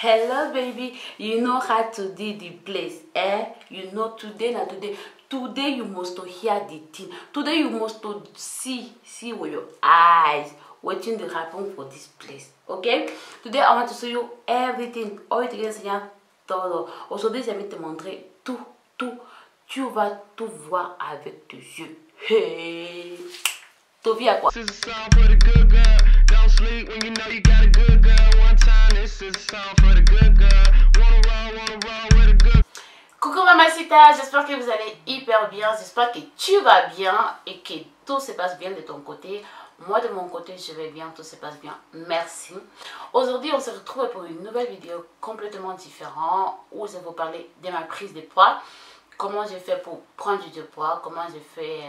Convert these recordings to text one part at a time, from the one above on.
Hello baby, you know how to do the place, eh? You know today na today. Today you must to hear the thing. Today you must to see with your eyes watching the happen for this place. Okay? Today I want to show you everything. Aujourd'hui je vais te montrer tout. Tu vas tout voir avec tes yeux. Hey! Tu vis à quoi? Coucou Mamacita, j'espère que vous allez hyper bien, j'espère que tu vas bien et que tout se passe bien de ton côté. Moi de mon côté je vais bien, tout se passe bien, merci. Aujourd'hui on se retrouve pour une nouvelle vidéo complètement différente où je vais vous parler de ma prise de poids. Comment j'ai fait pour prendre du poids, comment j'ai fait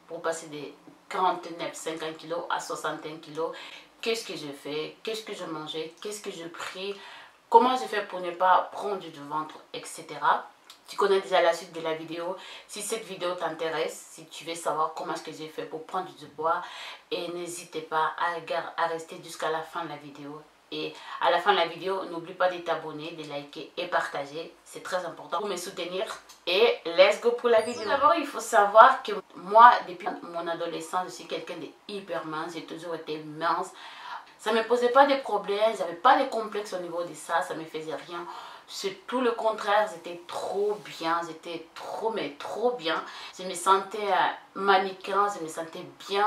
pour passer de 49-50 kg à 61 kg. Qu'est-ce que j'ai fait, qu'est-ce que je mangeais, qu'est-ce que j'ai pris, comment j'ai fait pour ne pas prendre du ventre, etc. Tu connais déjà la suite de la vidéo. Si cette vidéo t'intéresse, si tu veux savoir comment est-ce que j'ai fait pour prendre du poids, et n'hésitez pas à rester jusqu'à la fin de la vidéo. Et à la fin de la vidéo, n'oublie pas de t'abonner, de liker et partager. C'est très important pour me soutenir. Et let's go pour la vidéo. D'abord, il faut savoir que moi, depuis mon adolescence, je suis quelqu'un de hyper mince. J'ai toujours été mince. Ça ne me posait pas de problèmes. J'avais pas de complexe au niveau de ça. Ça ne me faisait rien. C'est tout le contraire. J'étais trop bien. J'étais trop bien. Je me sentais mannequin. Je me sentais bien.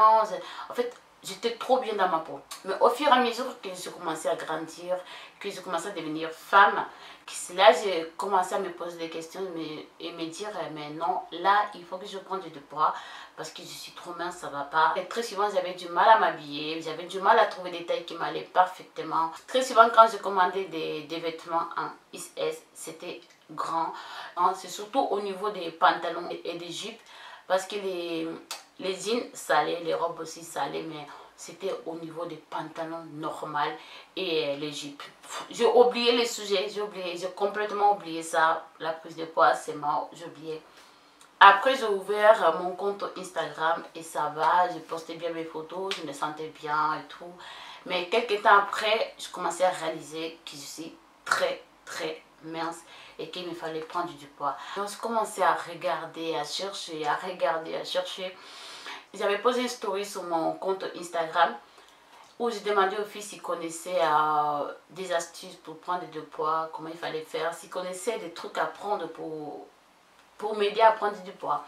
En fait, j'étais trop bien dans ma peau. Mais au fur et à mesure que j'ai commencé à grandir, que j'ai commencé à devenir femme, là j'ai commencé à me poser des questions et me dire mais non, là il faut que je prenne du poids parce que je suis trop mince, ça va pas. Et très souvent j'avais du mal à m'habiller, j'avais du mal à trouver des tailles qui m'allaient parfaitement. Très souvent quand je commandais des vêtements en XS, c'était grand. C'est surtout au niveau des pantalons et des jupes parce que les jeans ça allait, les robes aussi ça allait, mais c'était au niveau des pantalons normaux et les jupes. J'ai oublié les sujets, j'ai complètement oublié ça. La prise de poids c'est mort, j'ai oublié. Après j'ai ouvert mon compte Instagram et ça va, j'ai posté bien mes photos, je me sentais bien et tout. Mais quelques temps après, je commençais à réaliser que je suis très mince et qu'il me fallait prendre du poids. Donc j'ai commencé à regarder, à chercher. J'avais posé une story sur mon compte Instagram où j'ai demandé aux filles s'ils connaissaient des astuces pour prendre du poids, comment il fallait faire, s'ils connaissaient des trucs à prendre pour m'aider à prendre du poids.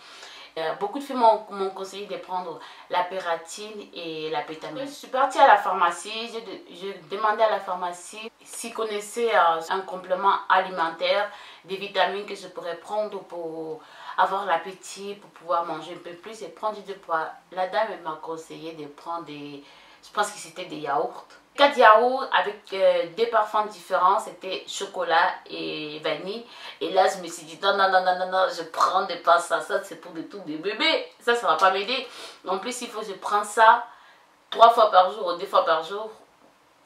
Beaucoup de filles m'ont conseillé de prendre la pératine et la pétamine. Je suis partie à la pharmacie, j'ai demandé à la pharmacie s'ils connaissaient un complément alimentaire, des vitamines que je pourrais prendre pour avoir l'appétit, pour pouvoir manger un peu plus et prendre du poids. La dame m'a conseillé de prendre je pense que c'était des yaourts. 4 yaourts avec des parfums différents, c'était chocolat et vanille. Et là, je me suis dit, non, je prends pas ça, c'est pour des trucs de bébé. Ça ne va pas m'aider. En plus, il faut que je prenne ça 3 fois par jour ou 2 fois par jour.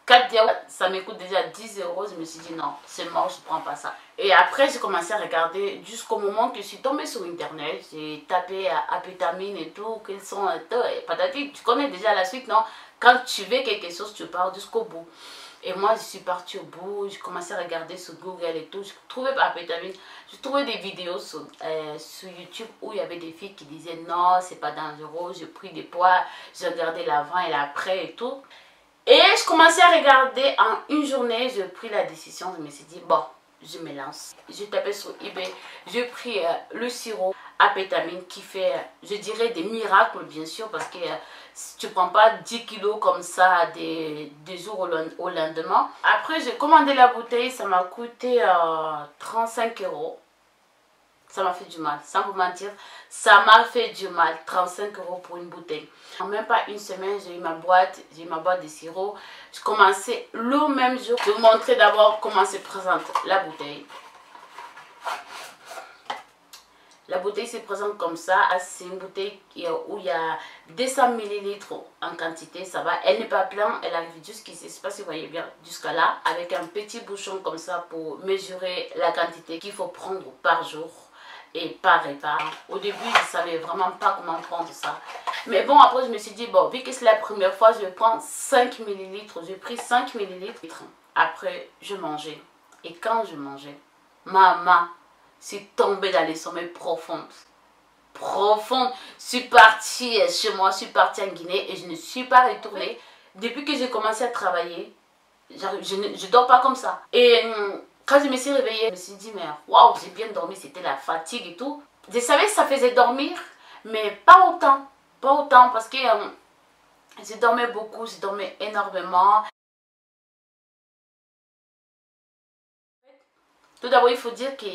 4 yaourts, ça me coûte déjà 10 €. Je me suis dit, non, c'est mort, je ne prends pas ça. Et après, j'ai commencé à regarder jusqu'au moment que je suis tombée sur Internet. J'ai tapé apétamine et tout, quels sont, patati, tu connais déjà la suite, non? Quand tu veux quelque chose, tu pars jusqu'au bout. Et moi, je suis partie au bout, j'ai commencé à regarder sur Google et tout. J'ai trouvé apétamine, j'ai trouvé des vidéos sur YouTube où il y avait des filles qui disaient non, c'est pas dangereux, j'ai pris des poids, j'ai regardé l'avant et l'après et tout. Et je commençais à regarder en une journée, j'ai pris la décision, je me suis dit bon, je me lance. J'ai tapé sur eBay, j'ai pris le sirop apétamine qui fait, je dirais, des miracles bien sûr parce que si tu prends pas 10 kilos comme ça des jours au lendemain. Après j'ai commandé la bouteille, ça m'a coûté 35 €. Ça m'a fait du mal, sans vous mentir, ça m'a fait du mal, 35 € pour une bouteille. En même pas une semaine, j'ai eu ma boîte de sirop. Je commençais le même jour. Je vais vous montrer d'abord comment se présente la bouteille. La bouteille se présente comme ça. C'est une bouteille où il y a 200 ml en quantité. Ça va. Elle n'est pas pleine. Elle arrive jusqu'ici. Je ne sais pas si vous voyez bien jusqu'à là. Avec un petit bouchon comme ça pour mesurer la quantité qu'il faut prendre par jour. Et par repas. Au début, je ne savais vraiment pas comment prendre ça. Mais bon, après, je me suis dit, bon, vu que c'est la première fois, je vais prendre 5 ml. J'ai pris 5 ml. Après, je mangeais. Et quand je mangeais, maman, suis tombée dans les sommets profonds. Profonde. Je suis partie chez moi, je suis partie en Guinée et je ne suis pas retournée. Depuis que j'ai commencé à travailler, je ne dors pas comme ça. Et quand je me suis réveillée, je me suis dit, mais waouh, j'ai bien dormi, c'était la fatigue et tout. Je savais que ça faisait dormir, mais pas autant. Pas autant parce que je dormais beaucoup, je dormais énormément. Tout d'abord, il faut dire que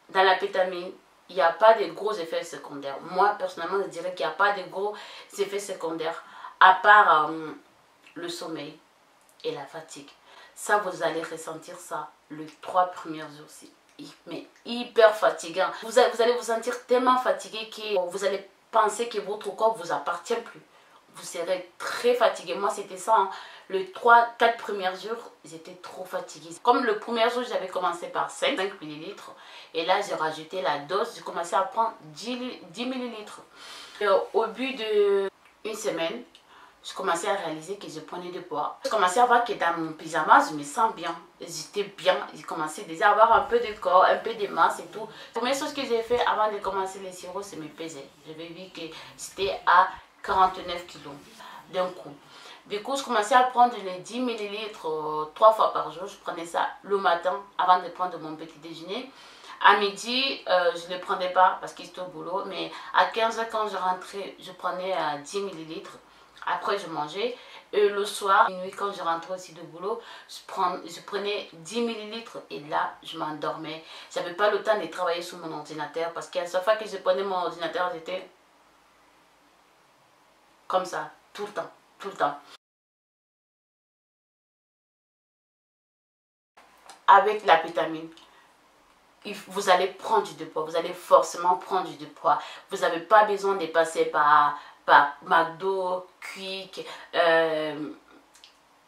dans la pétamine, il n'y a pas de gros effets secondaires. Moi, personnellement, je dirais qu'il n'y a pas de gros effets secondaires, à part le sommeil et la fatigue. Ça, vous allez ressentir ça les 3 premiers jours. Mais hyper fatigant. Vous allez vous sentir tellement fatigué que vous allez penser que votre corps ne vous appartient plus. Vous serez très fatigué. Moi, c'était ça. Hein. Les 3-4 premiers jours, j'étais trop fatiguée. Comme le premier jour, j'avais commencé par 5 ml. Et là, j'ai rajouté la dose. J'ai commencé à prendre 10 ml. Au bout d'une semaine, je commençais à réaliser que je prenais du poids. Je commençais à voir que dans mon pyjama, je me sens bien. J'étais bien. J'ai commencé déjà à avoir un peu de corps, un peu de masse et tout. La première chose que j'ai fait avant de commencer les sirops, c'est me peser. J'avais vu que j'étais à 49 kilos d'un coup. Du coup, je commençais à prendre les 10 ml 3 fois par jour. Je prenais ça le matin avant de prendre mon petit déjeuner. À midi, je ne le prenais pas parce que j'étais au boulot. Mais à 15 h, quand je rentrais, je prenais 10 ml. Après, je mangeais. Et le soir, minuit, quand je rentrais aussi du boulot, je prenais 10 ml et là, je m'endormais. Je n'avais pas le temps de travailler sur mon ordinateur parce qu'à chaque fois que je prenais mon ordinateur, j'étais comme ça, tout le temps, tout le temps. Avec la pétamine, vous allez prendre du poids, vous allez forcément prendre du poids. Vous n'avez pas besoin de passer par McDo, Quick,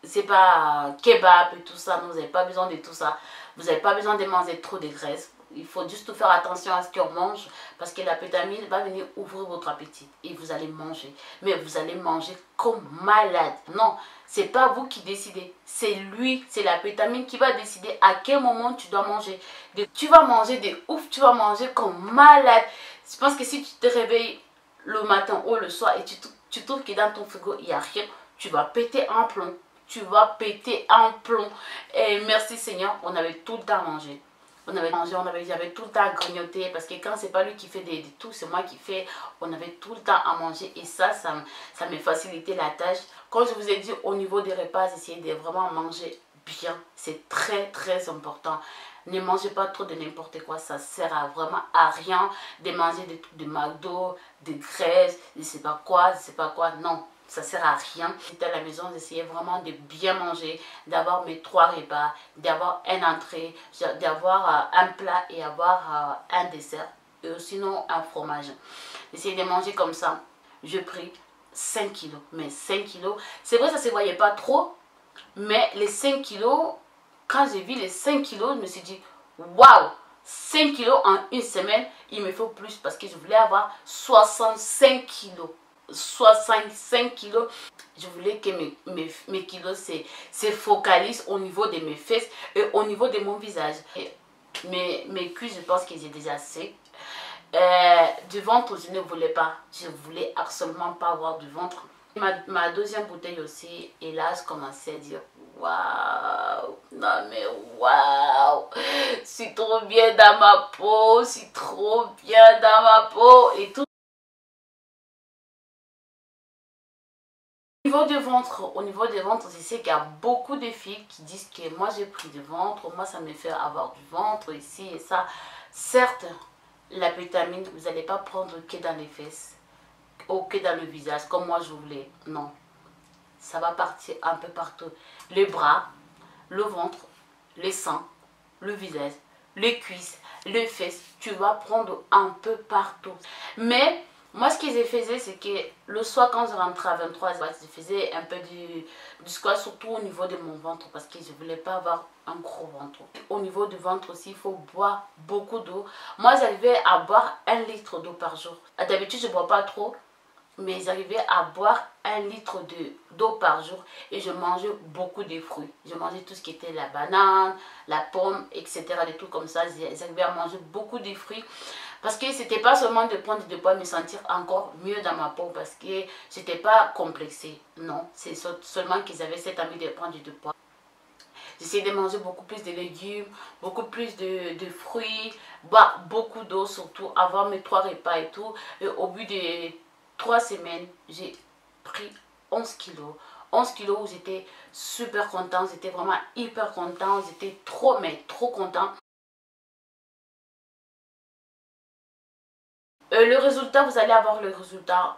c'est pas kebab et tout ça. Non, vous n'avez pas besoin de tout ça. Vous n'avez pas besoin de manger trop de graisse. Il faut juste faire attention à ce qu'on mange parce que la pétamine va venir ouvrir votre appétit et vous allez manger. Mais vous allez manger comme malade. Non, c'est pas vous qui décidez. C'est lui, c'est la pétamine qui va décider à quel moment tu dois manger. Tu vas manger de ouf, tu vas manger comme malade. Je pense que si tu te réveilles le matin ou le soir et tu trouves que dans ton frigo il n'y a rien, tu vas péter un plomb. Tu vas péter un plomb. Et merci Seigneur, on avait tout le temps mangé. On avait mangé, j'avais tout le temps à grignoter parce que quand c'est pas lui qui fait des tout, c'est moi qui fais. On avait tout le temps à manger et ça me facilitait la tâche. Comme je vous ai dit, au niveau des repas, essayez de vraiment manger bien. C'est très très important. Ne mangez pas trop de n'importe quoi, ça sert à vraiment à rien de manger des trucs de McDo, de graisse, je sais pas quoi, non. Ça sert à rien. J'étais à la maison, j'essayais vraiment de bien manger, d'avoir mes 3 repas, d'avoir un entrée, d'avoir un plat et avoir un dessert, et sinon un fromage. J'essayais de manger comme ça. J'ai pris 5 kilos. Mais 5 kilos, c'est vrai, ça ne se voyait pas trop, mais les 5 kilos, quand j'ai vu les 5 kilos, je me suis dit, waouh, 5 kilos en une semaine, il me faut plus parce que je voulais avoir 65 kilos. 65 kilos. Je voulais que mes kilos se focalisent au niveau de mes fesses et au niveau de mon visage. Mes cuisses, je pense qu'ils étaient déjà assez. Du ventre, je ne voulais pas. Je voulais absolument pas avoir du ventre. Ma deuxième bouteille aussi, et là, je commençais à dire waouh, non mais waouh, c'est trop bien dans ma peau, c'est trop bien dans ma peau et tout. Au niveau du ventre, je sais qu'il y a beaucoup de filles qui disent que moi j'ai pris du ventre, moi ça me fait avoir du ventre ici et ça. Certes, la pétamine, vous n'allez pas prendre que dans les fesses ou que dans le visage comme moi je voulais. Non, ça va partir un peu partout. Les bras, le ventre, les seins, le visage, les cuisses, les fesses. Tu vas prendre un peu partout. Mais moi, ce que je faisais, c'est que le soir, quand je rentrais à 23h, je faisais un peu du squat, surtout au niveau de mon ventre, parce que je ne voulais pas avoir un gros ventre. Au niveau du ventre aussi, il faut boire beaucoup d'eau. Moi, j'arrivais à boire 1 litre d'eau par jour. D'habitude, je ne bois pas trop. mais j'arrivais à boire 1 litre d'eau par jour et je mangeais beaucoup de fruits. Je mangeais tout ce qui était la banane, la pomme, etc. Des trucs comme ça. J'arrivais à manger beaucoup de fruits parce que c'était pas seulement de prendre du poids, me sentir encore mieux dans ma peau parce que j'étais pas complexée. Non, c'est seulement qu'ils avaient cette envie de prendre du poids. J'essayais de manger beaucoup plus de légumes, beaucoup plus de fruits, boire beaucoup d'eau surtout, avoir mes 3 repas et tout. Et au bout de 3 semaines, j'ai pris 11 kilos. 11 kilos où j'étais super contente, j'étais vraiment hyper contente, j'étais trop, mais trop contente. Le résultat, vous allez avoir le résultat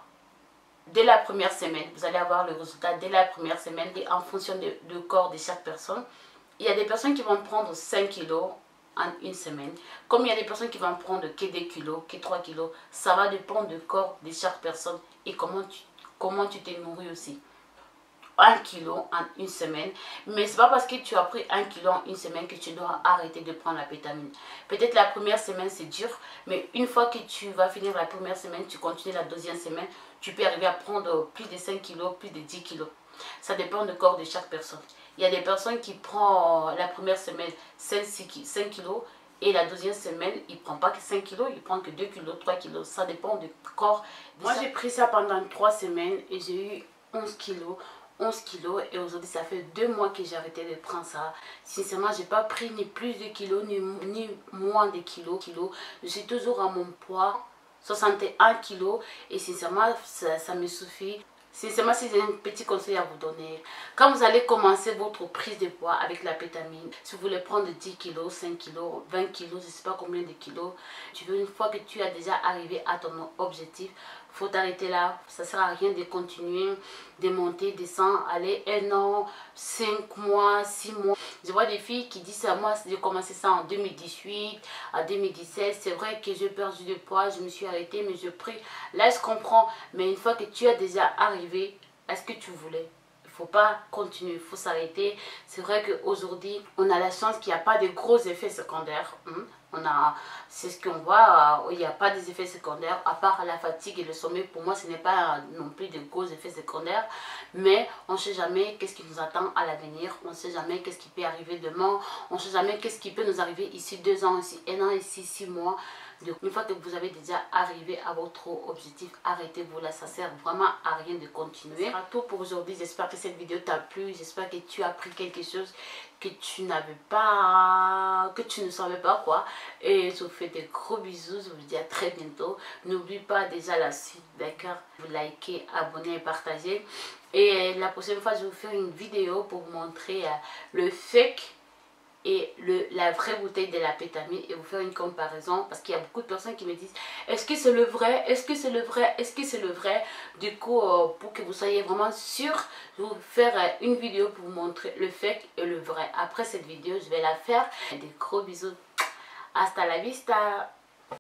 dès la première semaine. Vous allez avoir le résultat dès la première semaine et en fonction du corps de chaque personne. Il y a des personnes qui vont prendre 5 kilos en une semaine. Comme il y a des personnes qui vont prendre que 2 kilos, que 3 kilos. Ça va dépendre du corps de chaque personne et comment tu te nourris aussi. 1 kilo en une semaine. Mais c'est pas parce que tu as pris 1 kilo en une semaine que tu dois arrêter de prendre la pétamine. Peut-être la première semaine c'est dur. Mais une fois que tu vas finir la première semaine, tu continues la deuxième semaine. Tu peux arriver à prendre plus de 5 kilos, plus de 10 kilos. Ça dépend du corps de chaque personne. Il y a des personnes qui prennent la première semaine 5 kilos et la deuxième semaine, ils ne prennent pas que 5 kilos, ils prennent que 2 kilos, 3 kilos. Ça dépend du corps. Moi, j'ai pris ça pendant 3 semaines et j'ai eu 11 kilos. 11 kilos et aujourd'hui ça fait 2 mois que j'ai arrêté de prendre ça. Sincèrement, j'ai pas pris ni plus de kilos ni moins de kilos. Je suis toujours à mon poids, 61 kilos et sincèrement ça me suffit. Sincèrement, si j'ai un petit conseil à vous donner, quand vous allez commencer votre prise de poids avec la pétamine, si vous voulez prendre 10 kilos, 5 kilos, 20 kilos, je ne sais pas combien de kilos, tu veux, une fois que tu as déjà arrivé à ton objectif, il faut t'arrêter là. Ça ne sert à rien de continuer, de monter, descendre, aller 1 an, 5 mois, 6 mois. Je vois des filles qui disent à moi, j'ai commencé ça en 2018, en 2017. C'est vrai que j'ai perdu du poids, je me suis arrêtée, mais je prie. Là, je comprends. Mais une fois que tu as déjà arrivé à ce que tu voulais, il ne faut pas continuer, il faut s'arrêter. C'est vrai qu'aujourd'hui, on a la chance qu'il n'y a pas de gros effets secondaires. C'est ce qu'on voit, il n'y a pas des effets secondaires, à part la fatigue et le sommeil. Pour moi, ce n'est pas non plus de gros effets secondaires. Mais on ne sait jamais qu'est-ce qui nous attend à l'avenir. On ne sait jamais qu'est-ce qui peut arriver demain. On ne sait jamais qu'est-ce qui peut nous arriver ici 2 ans, ici 1 an, ici 6 mois. Donc, une fois que vous avez déjà arrivé à votre objectif, arrêtez-vous là, ça sert vraiment à rien de continuer. C'est tout pour aujourd'hui. J'espère que cette vidéo t'a plu. J'espère que tu as appris quelque chose que tu n'avais pas, que tu ne savais pas quoi. Et je vous fais des gros bisous. Je vous dis à très bientôt. N'oublie pas déjà la suite, d'accord? Vous likez, abonnez et partagez. Et la prochaine fois, je vais vous faire une vidéo pour vous montrer le fake et la vraie bouteille de la pétamine et vous faire une comparaison parce qu'il y a beaucoup de personnes qui me disent est-ce que c'est le vrai, est-ce que c'est le vrai, est-ce que c'est le vrai. Du coup, pour que vous soyez vraiment sûr, je vais vous faire une vidéo pour vous montrer le fake et le vrai. Après cette vidéo, je vais la faire. Des gros bisous, hasta la vista.